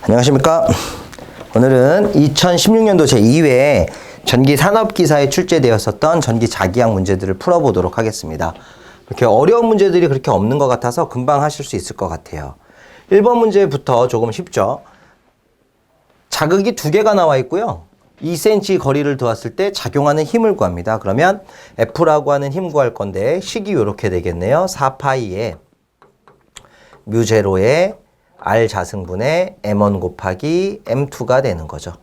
안녕하십니까. 오늘은 2016년도 제2회 전기산업기사에 출제되었었던 전기자기학 문제들을 풀어보도록 하겠습니다. 이렇게 어려운 문제들이 그렇게 없는 것 같아서 금방 하실 수 있을 것 같아요. 1번 문제부터 조금 쉽죠. 자극이 두 개가 나와 있고요. 2cm 거리를 두었을 때 작용하는 힘을 구합니다. 그러면 F라고 하는 힘 구할 건데 식이 이렇게 되겠네요. 4파이에 뮤제로의 R 자승분의 M1 곱하기 M2가 되는 거죠.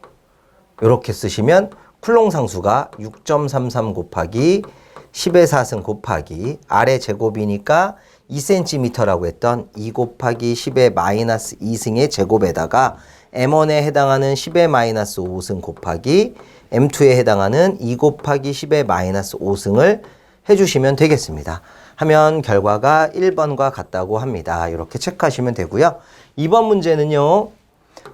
이렇게 쓰시면 쿨롱 상수가 6.33 곱하기 10의 4승 곱하기 R의 제곱이니까 2cm라고 했던 2 곱하기 10의 마이너스 2승의 제곱에다가 M1에 해당하는 10의 마이너스 5승 곱하기 M2에 해당하는 2 곱하기 10의 마이너스 5승을 해주시면 되겠습니다. 하면 결과가 1번과 같다고 합니다. 이렇게 체크하시면 되고요. 2번 문제는요.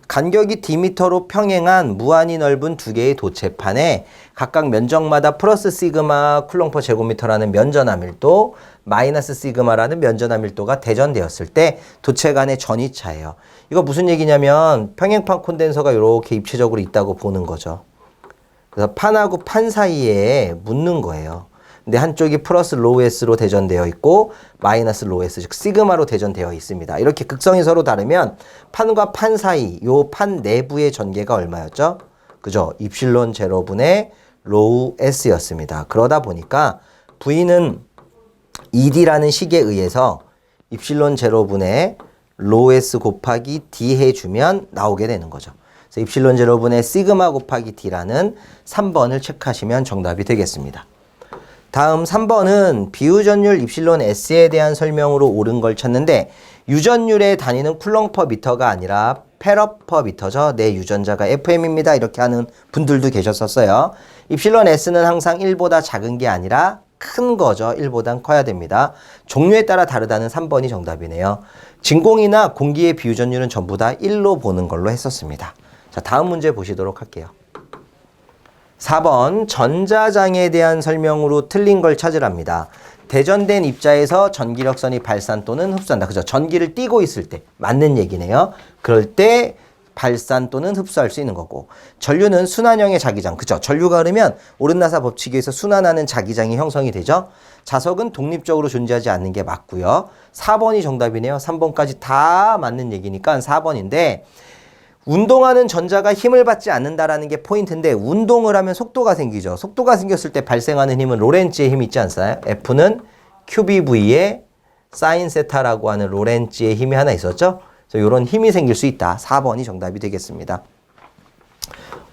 간격이 D미터로 평행한 무한히 넓은 두 개의 도체판에 각각 면적마다 플러스 시그마 쿨롱 퍼 제곱미터라는 면전하 밀도, 마이너스 시그마라는 면전하 밀도가 대전되었을 때 도체 간의 전이차예요. 이거 무슨 얘기냐면 평행판 콘덴서가 이렇게 입체적으로 있다고 보는 거죠. 그래서 판하고 판 사이에 묻는 거예요. 근데 한쪽이 플러스 로우 S로 대전되어 있고 마이너스 로우 S, 즉 시그마로 대전되어 있습니다. 이렇게 극성이 서로 다르면 판과 판 사이, 요 판 내부의 전개가 얼마였죠? 그죠? 입실론 제로분의 로우 S였습니다. 그러다 보니까 V는 ED라는 식에 의해서 입실론 제로분의 로우 S 곱하기 D 해주면 나오게 되는 거죠. 그래서 입실론 제로분의 시그마 곱하기 D라는 3번을 체크하시면 정답이 되겠습니다. 다음 3번은 비유전율 입실론 S에 대한 설명으로 옳은 걸 찾는데 유전율의 단위는 쿨롱 퍼 미터가 아니라 페러 퍼 미터죠. 내 유전자가 FM입니다. 이렇게 하는 분들도 계셨었어요. 입실론 S는 항상 1보다 작은 게 아니라 큰 거죠. 1보단 커야 됩니다. 종류에 따라 다르다는 3번이 정답이네요. 진공이나 공기의 비유전율은 전부 다 1로 보는 걸로 했었습니다. 자, 다음 문제 보시도록 할게요. 4번 전자장에 대한 설명으로 틀린 걸 찾으랍니다. 대전된 입자에서 전기력선이 발산 또는 흡수한다. 그죠? 전기를 띠고 있을 때 맞는 얘기네요. 그럴 때 발산 또는 흡수할 수 있는 거고, 전류는 순환형의 자기장. 그죠? 전류가 흐르면 오른나사 법칙에 의해서 순환하는 자기장이 형성이 되죠. 자석은 독립적으로 존재하지 않는 게 맞고요. 4번이 정답이네요. 3번까지 다 맞는 얘기니까 4번인데 운동하는 전자가 힘을 받지 않는다라는 게 포인트인데 운동을 하면 속도가 생기죠. 속도가 생겼을 때 발생하는 힘은 로렌츠의 힘이 있지 않나요? F는 QBV의 사인 세타라고 하는 로렌츠의 힘이 하나 있었죠. 그래서 이런 힘이 생길 수 있다. 4번이 정답이 되겠습니다.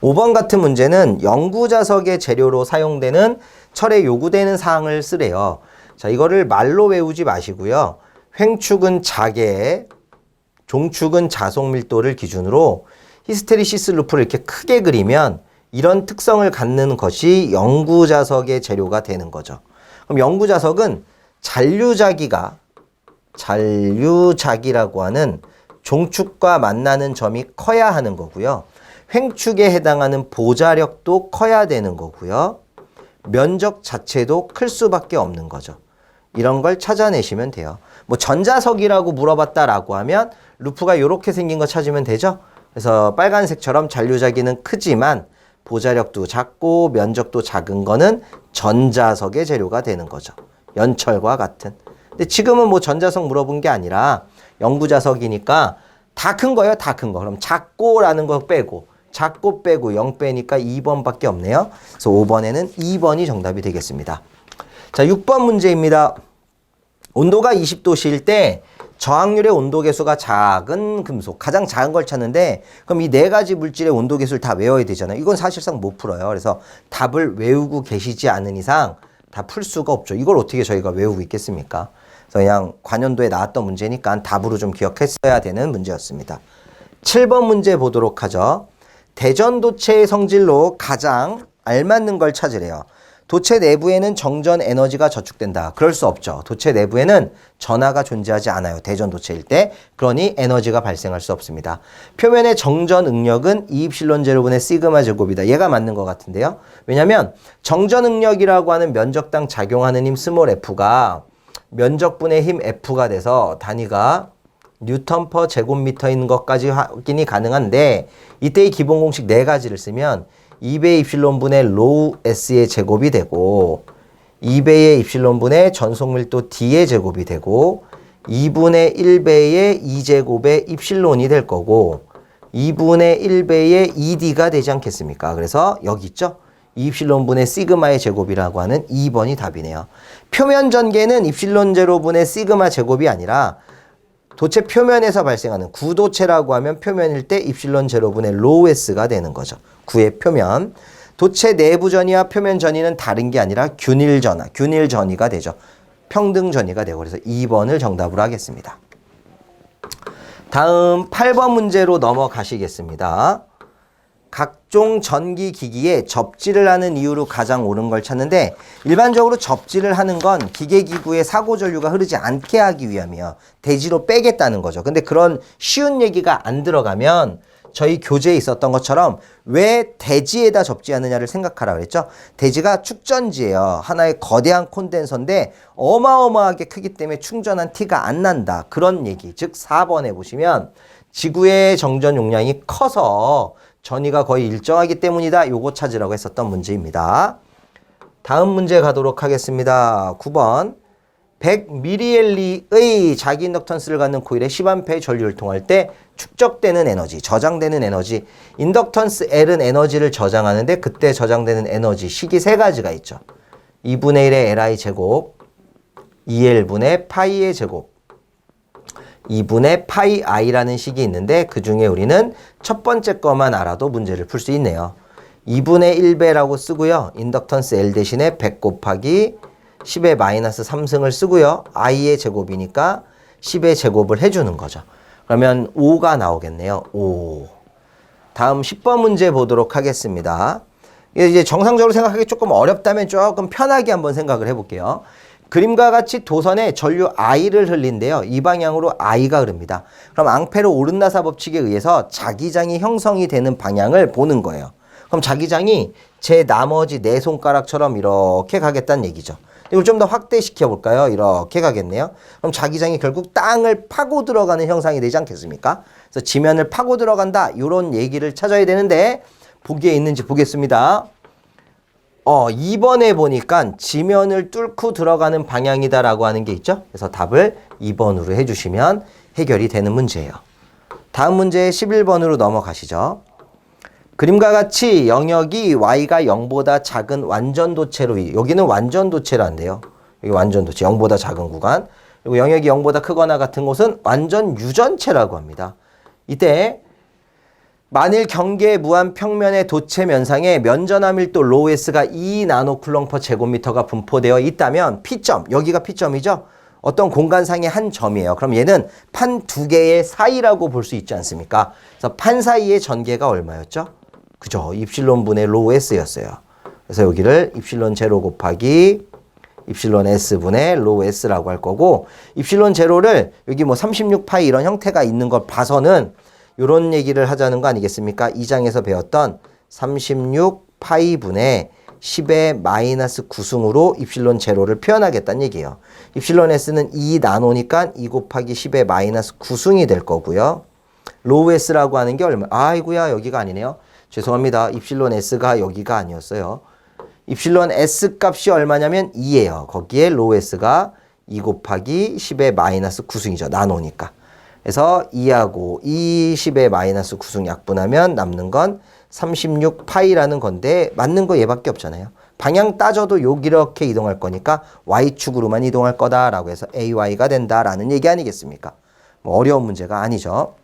5번 같은 문제는 연구자석의 재료로 사용되는 철에 요구되는 사항을 쓰래요. 자, 이거를 말로 외우지 마시고요. 횡축은 자개, 종축은 자속 밀도를 기준으로 히스테리시스 루프를 이렇게 크게 그리면 이런 특성을 갖는 것이 연구자석의 재료가 되는 거죠. 그럼 연구자석은 잔류자기라고 하는 종축과 만나는 점이 커야 하는 거고요. 횡축에 해당하는 보자력도 커야 되는 거고요. 면적 자체도 클 수밖에 없는 거죠. 이런 걸 찾아내시면 돼요. 뭐 전자석이라고 물어봤다라고 하면 루프가 이렇게 생긴 거 찾으면 되죠. 그래서 빨간색처럼 잔류자기는 크지만 보자력도 작고 면적도 작은 거는 전자석의 재료가 되는 거죠. 연철과 같은. 근데 지금은 뭐 전자석 물어본 게 아니라 연구자석이니까 다 큰 거예요. 다 큰 거. 그럼 작고라는 거 빼고 작고 빼고 0 빼니까 2번밖에 없네요. 그래서 5번에는 2번이 정답이 되겠습니다. 자, 6번 문제입니다. 온도가 20도씨일 때 저항률의 온도계수가 작은 금속, 가장 작은 걸 찾는데 그럼 이 네 가지 물질의 온도계수를 다 외워야 되잖아요. 이건 사실상 못 풀어요. 그래서 답을 외우고 계시지 않은 이상 다 풀 수가 없죠. 이걸 어떻게 저희가 외우고 있겠습니까? 그래서 그냥 관연도에 나왔던 문제니까 답으로 좀 기억했어야 되는 문제였습니다. 7번 문제 보도록 하죠. 대전도체의 성질로 가장 알맞는 걸 찾으래요. 도체 내부에는 정전 에너지가 저축된다. 그럴 수 없죠. 도체 내부에는 전하가 존재하지 않아요. 대전 도체일 때. 그러니 에너지가 발생할 수 없습니다. 표면의 정전 응력은 E입실론 제로분의 시그마 제곱이다. 얘가 맞는 것 같은데요. 왜냐하면 정전 응력이라고 하는 면적당 작용하는 힘 스몰 f가 면적분의 힘 f가 돼서 단위가 뉴턴 퍼 제곱미터인 것까지 확인이 가능한데 이때의 기본 공식 네 가지를 쓰면 2배의 입실론분의 로우 S의 제곱이 되고 2배의 입실론분의 전속밀도 D의 제곱이 되고 2분의 1배의 2제곱의 입실론이 될 거고 2분의 1배의 2D가 되지 않겠습니까? 그래서 여기 있죠? 입실론분의 시그마의 제곱이라고 하는 2번이 답이네요. 표면 전개는 입실론 제로분의 시그마 제곱이 아니라 도체 표면에서 발생하는 구도체라고 하면 표면일 때 입실론 제로분의 로우 S가 되는 거죠. 구의 표면. 도체 내부 전이와 표면 전이는 다른 게 아니라 균일 전화, 균일 전이가 되죠. 평등 전이가 되고 그래서 2번을 정답으로 하겠습니다. 다음 8번 문제로 넘어가시겠습니다. 각종 전기 기기에 접지를 하는 이유로 가장 옳은 걸 찾는데 일반적으로 접지를 하는 건 기계 기구에 사고 전류가 흐르지 않게 하기 위함이에요. 대지로 빼겠다는 거죠. 근데 그런 쉬운 얘기가 안 들어가면 저희 교재에 있었던 것처럼 왜 대지에다 접지하느냐를 생각하라 그랬죠. 대지가 축전지예요. 하나의 거대한 콘덴서인데 어마어마하게 크기 때문에 충전한 티가 안 난다. 그런 얘기. 즉 4번에 보시면 지구의 정전 용량이 커서 전위가 거의 일정하기 때문이다. 요거 찾으라고 했었던 문제입니다. 다음 문제 가도록 하겠습니다. 9번 100ml의 자기 인덕턴스를 갖는 코일에 10A의 전류를 통할 때 축적되는 에너지, 저장되는 에너지, 인덕턴스 L은 에너지를 저장하는데 그때 저장되는 에너지 식이 세 가지가 있죠. 2분의 1의 Li 제곱, 2L분의 파이의 제곱, 2분의 파이 i라는 식이 있는데 그 중에 우리는 첫 번째 거만 알아도 문제를 풀 수 있네요. 2분의 1배라고 쓰고요. 인덕턴스 L 대신에 100 곱하기 10의 마이너스 3승을 쓰고요. i의 제곱이니까 10의 제곱을 해주는 거죠. 그러면 5가 나오겠네요. 5. 다음 10번 문제 보도록 하겠습니다. 이제 정상적으로 생각하기 조금 어렵다면 조금 편하게 한번 생각을 해볼게요. 그림과 같이 도선에 전류 I를 흘린대요. 이 방향으로 I가 흐릅니다. 그럼 앙페르 오른나사 법칙에 의해서 자기장이 형성이 되는 방향을 보는 거예요. 그럼 자기장이 제 나머지 네 손가락처럼 이렇게 가겠다는 얘기죠. 이걸 좀 더 확대시켜 볼까요? 이렇게 가겠네요. 그럼 자기장이 결국 땅을 파고 들어가는 형상이 되지 않겠습니까? 그래서 지면을 파고 들어간다. 이런 얘기를 찾아야 되는데 보기에 있는지 보겠습니다. 2번에 보니까 지면을 뚫고 들어가는 방향이다라고 하는 게 있죠. 그래서 답을 2번으로 해주시면 해결이 되는 문제예요. 다음 문제 11번으로 넘어가시죠. 그림과 같이 영역이 y가 0보다 작은 완전도체로 여기는 완전도체란데요. 여기 완전도체 0보다 작은 구간. 그리고 영역이 0보다 크거나 같은 곳은 완전 유전체라고 합니다. 이때 만일 경계 무한 평면의 도체 면상에 면전화 밀도 로우 S가 2 나노쿨롱 퍼 제곱미터가 분포되어 있다면 P점, 여기가 P점이죠. 어떤 공간상의 한 점이에요. 그럼 얘는 판 두 개의 사이라고 볼 수 있지 않습니까? 그래서 판 사이의 전개가 얼마였죠? 그죠? 입실론 분의 로우 S였어요. 그래서 여기를 입실론 제로 곱하기 입실론 S 분의 로우 S라고 할 거고 입실론 제로를 여기 뭐 36파이 이런 형태가 있는 걸 봐서는 요런 얘기를 하자는 거 아니겠습니까? 2장에서 배웠던 36파이 분의 10의 마이너스 9승으로 입실론 제로를 표현하겠다는 얘기예요. 입실론 S는 2 나노니까 2 곱하기 10의 마이너스 9승이 될 거고요. 로우 S라고 하는 게 얼마? 아이고야 여기가 아니네요. 죄송합니다. 입실론 S가 여기가 아니었어요. 입실론 S 값이 얼마냐면 2예요. 거기에 로우 S가 2 곱하기 10의 마이너스 9승이죠. 나노니까. 그래서 2하고 10의 마이너스 9승 약분하면 남는 건 36파이라는 건데 맞는 거 얘밖에 없잖아요. 방향 따져도 이렇게 이동할 거니까 Y축으로만 이동할 거다라고 해서 AY가 된다라는 얘기 아니겠습니까? 뭐 어려운 문제가 아니죠.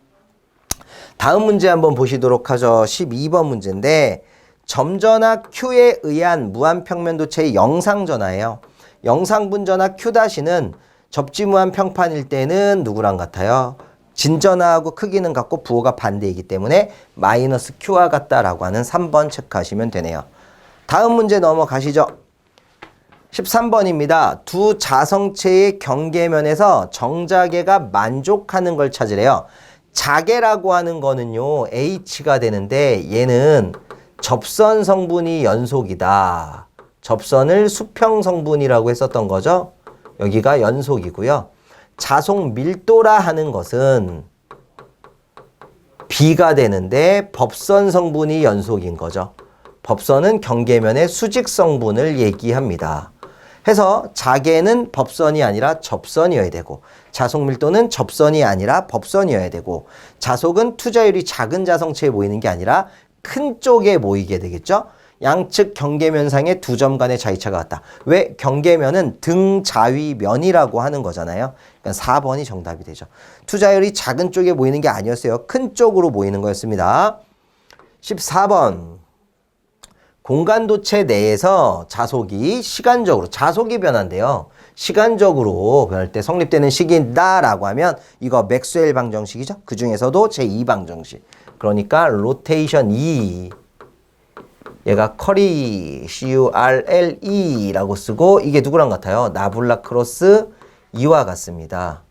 다음 문제 한번 보시도록 하죠. 12번 문제인데 점전화 Q에 의한 무한평면도체의 영상전화예요. 영상분전화 Q-는 접지무한평판일 때는 누구랑 같아요? 진전화하고 크기는 같고 부호가 반대이기 때문에 마이너스 Q와 같다라고 하는 3번 체크하시면 되네요. 다음 문제 넘어가시죠. 13번입니다. 두 자성체의 경계면에서 정자계가 만족하는 걸 찾으래요. 자계라고 하는 거는요 H가 되는데 얘는 접선 성분이 연속이다. 접선을 수평 성분이라고 했었던 거죠. 여기가 연속이고요. 자속 밀도라 하는 것은 B가 되는데 법선 성분이 연속인 거죠. 법선은 경계면의 수직 성분을 얘기합니다. 해서 자계는 법선이 아니라 접선이어야 되고 자속 밀도는 접선이 아니라 법선이어야 되고 자속은 투자율이 작은 자성체에 모이는 게 아니라 큰 쪽에 모이게 되겠죠. 양측 경계면상의 두 점 간의 차이차가 같다. 왜? 경계면은 등자위면이라고 하는 거잖아요. 그러니까 4번이 정답이 되죠. 투자율이 작은 쪽에 모이는 게 아니었어요. 큰 쪽으로 모이는 거였습니다. 14번. 공간도체 내에서 자속이 시간적으로, 자속이 변한대요. 시간적으로 변할 때 성립되는 식이다라고 하면 이거 맥스웰 방정식이죠. 그 중에서도 제2방정식. 그러니까 로테이션 2. 얘가 커리 CURLE라고 쓰고 이게 누구랑 같아요? 나블라크로스 2와 같습니다.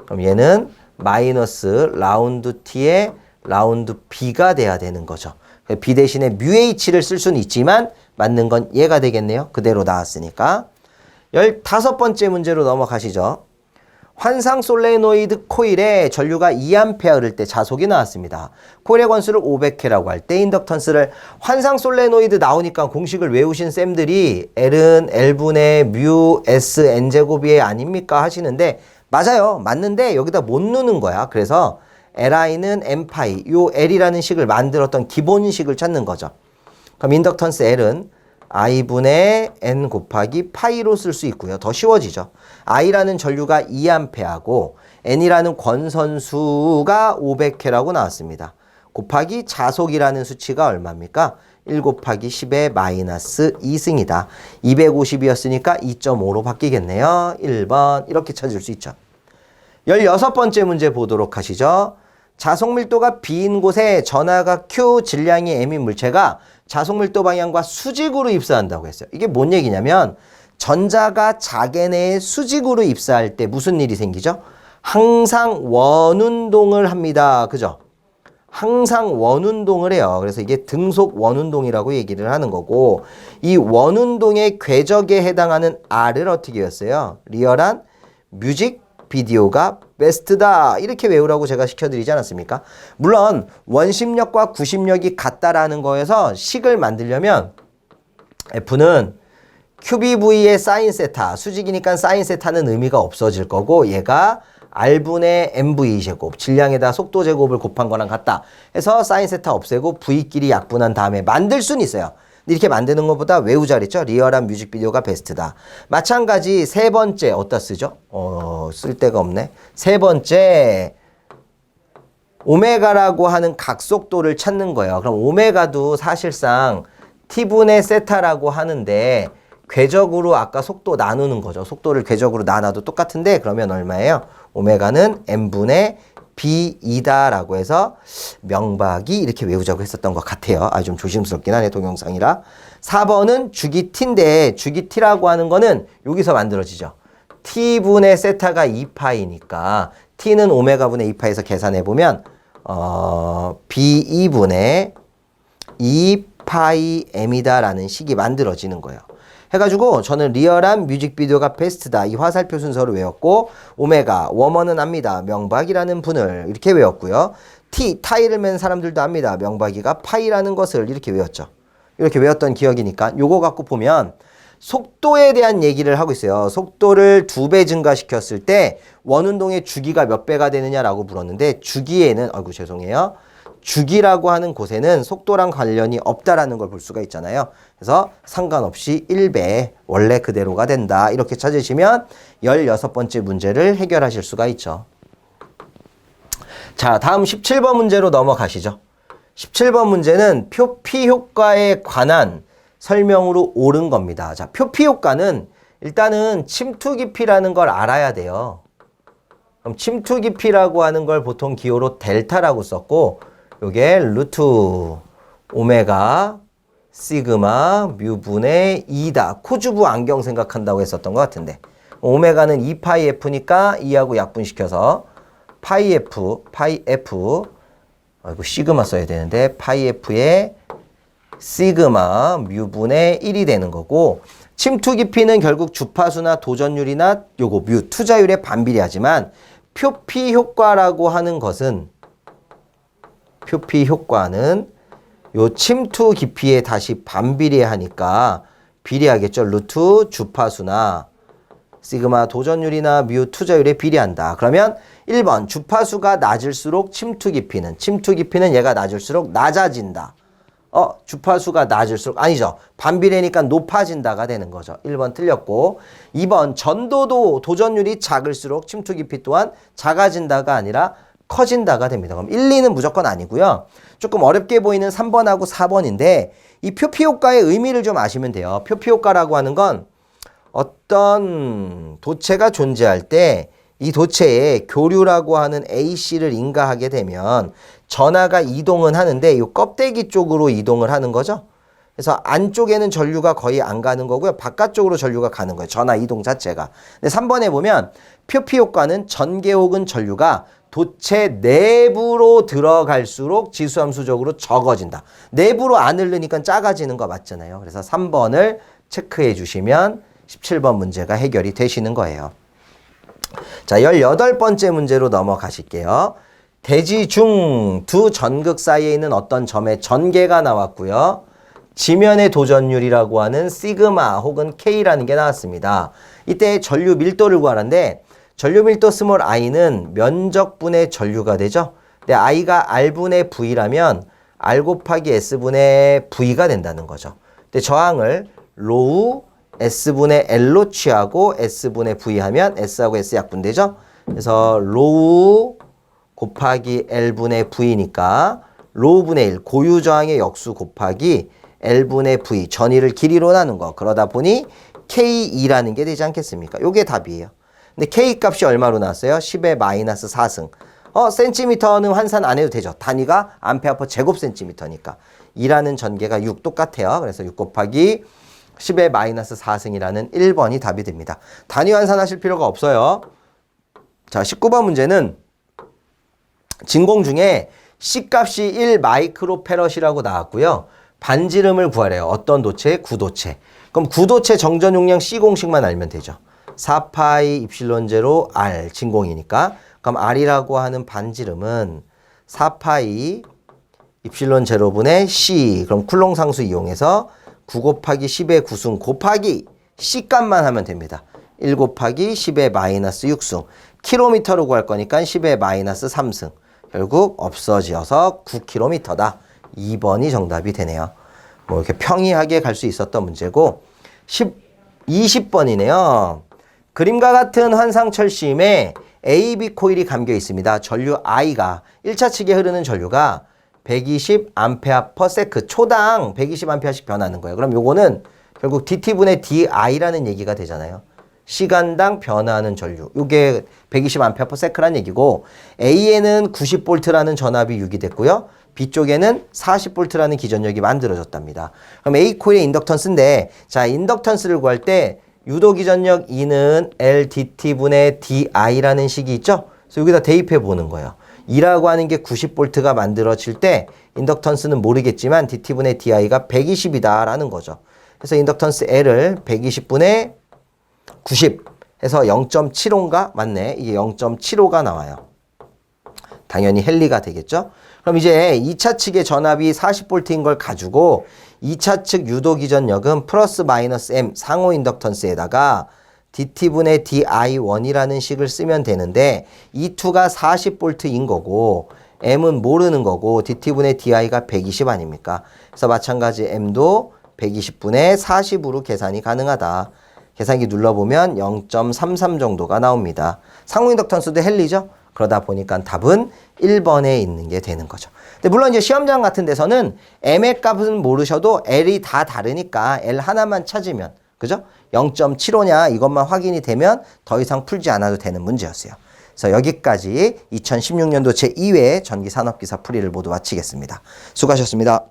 그럼 얘는 마이너스 라운드 T의 라운드 B가 돼야 되는 거죠. B 대신에 뮤H를 쓸 수는 있지만 맞는 건 얘가 되겠네요. 그대로 나왔으니까. 15번째 문제로 넘어가시죠. 환상 솔레노이드 코일에 전류가 2A 흐를 때 자속이 나왔습니다. 코일의 권수를 500회라고 할 때 인덕턴스를 환상 솔레노이드 나오니까 공식을 외우신 쌤들이 L은 L분의 뮤 S N제곱이 아닙니까 하시는데 맞아요. 맞는데 여기다 못 넣는 거야. 그래서 Li는 N파이 요 L이라는 식을 만들었던 기본식을 찾는 거죠. 그럼 인덕턴스 L은 I분의 N 곱하기 파이로 쓸 수 있고요. 더 쉬워지죠. I라는 전류가 2A하고 N이라는 권선수가 500회라고 나왔습니다. 곱하기 자속이라는 수치가 얼마입니까? 1 곱하기 10의 마이너스 2승이다. 250이었으니까 2.5로 바뀌겠네요. 1번 이렇게 찾을 수 있죠. 16번째 문제 보도록 하시죠. 자속 밀도가 B인 곳에 전하가 Q, 질량이 M인 물체가 자속 밀도 방향과 수직으로 입사한다고 했어요. 이게 뭔 얘기냐면 전자가 자계 내에 수직으로 입사할 때 무슨 일이 생기죠? 항상 원운동을 합니다. 그죠? 항상 원운동을 해요. 그래서 이게 등속 원운동이라고 얘기를 하는 거고 이 원운동의 궤적에 해당하는 R을 어떻게 외웠어요? 리얼한 뮤직 비디오가 베스트다 이렇게 외우라고 제가 시켜드리지 않았습니까? 물론 원심력과 구심력이 같다라는 거에서 식을 만들려면 F는 QBV의 사인 세타 수직이니까 사인 세타는 의미가 없어질 거고 얘가 R분의 MV 제곱 질량에다 속도 제곱을 곱한 거랑 같다 해서 사인 세타 없애고 V끼리 약분한 다음에 만들 수는 있어요. 이렇게 만드는 것보다 외우자 그랬죠. 리얼한 뮤직비디오가 베스트다. 마찬가지 세 번째 어디다 쓰죠? 쓸 데가 없네. 세 번째 오메가라고 하는 각속도를 찾는 거예요. 그럼 오메가도 사실상 T분의 세타라고 하는데 궤적으로 아까 속도 나누는 거죠. 속도를 궤적으로 나눠도 똑같은데 그러면 얼마예요? 오메가는 M분의 B이다라고 해서 명박이 이렇게 외우자고 했었던 것 같아요. 좀 조심스럽긴 하네 동영상이라. 4번은 주기 T인데 주기 T라고 하는 거는 여기서 만들어지죠. T분의 세타가 2파이니까 T는 오메가분의 2파에서 계산해보면 B2분의 2파이 M이다라는 식이 만들어지는 거예요. 해가지고 저는 리얼한 뮤직비디오가 베스트다. 이 화살표 순서를 외웠고 오메가, 워머는 압니다. 명박이라는 분을 이렇게 외웠고요. T, 타이를 맨 사람들도 압니다. 명박이가 파이라는 것을 이렇게 외웠죠. 이렇게 외웠던 기억이니까 요거 갖고 보면 속도에 대한 얘기를 하고 있어요. 속도를 2배 증가시켰을 때 원운동의 주기가 몇 배가 되느냐라고 물었는데 주기에는 죄송해요. 주기라고 하는 곳에는 속도랑 관련이 없다라는 걸 볼 수가 있잖아요. 그래서 상관없이 1배 원래 그대로가 된다. 이렇게 찾으시면 16번째 문제를 해결하실 수가 있죠. 자, 다음 17번 문제로 넘어가시죠. 17번 문제는 표피 효과에 관한 설명으로 옳은 겁니다. 자, 표피 효과는 일단은 침투 깊이라는 걸 알아야 돼요. 그럼 침투 깊이라고 하는 걸 보통 기호로 델타라고 썼고 요게 루트 오메가 시그마 뮤분의 2다. 코주부 안경 생각한다고 했었던 것 같은데 오메가는 2파이 F니까 2하고 약분시켜서 파이 F 시그마 써야 되는데 파이 F의 시그마 뮤분의 1이 되는 거고 침투 깊이는 결국 주파수나 도전율이나 요거 뮤, 투자율에 반비례하지만 표피 효과라고 하는 것은 표피 효과는 요 침투 깊이에 다시 반비례하니까 비례하겠죠. 루트 주파수나 시그마 도전율이나 뮤 투자율에 비례한다. 그러면 1번 주파수가 낮을수록 침투 깊이는 얘가 낮을수록 낮아진다. 주파수가 낮을수록 아니죠. 반비례니까 높아진다가 되는 거죠. 1번 틀렸고 2번 전도도 도전율이 작을수록 침투 깊이 또한 작아진다가 아니라 커진다가 됩니다. 그럼 1, 2는 무조건 아니고요. 조금 어렵게 보이는 3번하고 4번인데 이 표피 효과의 의미를 좀 아시면 돼요. 표피 효과라고 하는 건 어떤 도체가 존재할 때 이 도체에 교류라고 하는 AC를 인가하게 되면 전하가 이동은 하는데 이 껍데기 쪽으로 이동을 하는 거죠. 그래서 안쪽에는 전류가 거의 안 가는 거고요. 바깥쪽으로 전류가 가는 거예요. 전하 이동 자체가. 근데 3번에 보면 표피 효과는 전개 혹은 전류가 도체 내부로 들어갈수록 지수함수적으로 적어진다. 내부로 안 흐르니까 작아지는 거 맞잖아요. 그래서 3번을 체크해 주시면 17번 문제가 해결이 되시는 거예요. 자, 18번째 문제로 넘어가실게요. 대지 중 두 전극 사이에 있는 어떤 점의 전개가 나왔고요. 지면의 도전율이라고 하는 시그마 혹은 K라는 게 나왔습니다. 이때 전류 밀도를 구하는데 전류 밀도 스몰 i는 면적분의 전류가 되죠. 근데 i가 r분의 v라면 r 곱하기 s분의 v가 된다는 거죠. 근데 저항을 로우 S분의 L로 취하고 S분의 V 하면 S하고 S 약분되죠? 그래서 로우 곱하기 L분의 V니까 로우분의 1 고유저항의 역수 곱하기 L분의 V 전위를 길이로 나눈 거. 그러다 보니 K2라는 게 되지 않겠습니까? 요게 답이에요. 근데 K 값이 얼마로 나왔어요? 10의 마이너스 4승. 센티미터는 환산 안 해도 되죠. 단위가 암페어퍼 제곱센티미터니까. 2라는 전개가 6 똑같아요. 그래서 6 곱하기 10의 마이너스 4승이라는 1번이 답이 됩니다. 단위 환산하실 필요가 없어요. 자, 19번 문제는 진공 중에 C값이 1 마이크로페럿이라고 나왔고요. 반지름을 구하래요. 어떤 도체? 구도체. 그럼 구도체 정전 용량 C 공식만 알면 되죠. 4파이 입실론 제로 R 진공이니까. 그럼 R이라고 하는 반지름은 4파이 입실론 제로분의 C. 그럼 쿨롱 상수 이용해서 9 곱하기 10의 9승 곱하기 C값만 하면 됩니다. 1 곱하기 10의 마이너스 6승. 킬로미터로 구할 거니까 10의 마이너스 3승. 결국 없어지어서 9km다. 2번이 정답이 되네요. 뭐 이렇게 평이하게 갈 수 있었던 문제고 20번이네요. 그림과 같은 환상철심에 A, B 코일이 감겨 있습니다. 전류 I가 1차 측에 흐르는 전류가 120A/s 초당 120A씩 변하는 거예요. 그럼 요거는 결국 dt분의 di라는 얘기가 되잖아요. 시간당 변화하는 전류. 요게 120A/s라는 얘기고 A에는 90V라는 전압이 유기됐고요. B쪽에는 40V라는 기전력이 만들어졌답니다. 그럼 A 코일의 인덕턴스인데 자, 인덕턴스를 구할 때 유도 기전력 E는 LDT분의 di라는 식이 있죠. 그래서 여기다 대입해 보는 거예요. 2라고 하는 게 90V가 만들어질 때 인덕턴스는 모르겠지만 dt분의 di가 120이다 라는 거죠. 그래서 인덕턴스 L을 120분의 90 해서 0.75인가? 맞네. 이게 0.75가 나와요. 당연히 헨리가 되겠죠. 그럼 이제 2차 측의 전압이 40V인 걸 가지고 2차 측 유도 기전력은 플러스 마이너스 M 상호 인덕턴스에다가 dt분의 di1이라는 식을 쓰면 되는데 E2가 40V인 거고 M은 모르는 거고 dt분의 di가 120 아닙니까? 그래서 마찬가지 M도 120분의 40으로 계산이 가능하다. 계산기 눌러보면 0.33 정도가 나옵니다. 상호 인덕턴스도 헨리죠? 그러다 보니까 답은 1번에 있는 게 되는 거죠. 근데 물론 이제 시험장 같은 데서는 M의 값은 모르셔도 L이 다 다르니까 L 하나만 찾으면 그죠? 0.75냐 이것만 확인이 되면 더 이상 풀지 않아도 되는 문제였어요. 그래서 여기까지 2016년도 제2회 전기산업기사 풀이를 모두 마치겠습니다. 수고하셨습니다.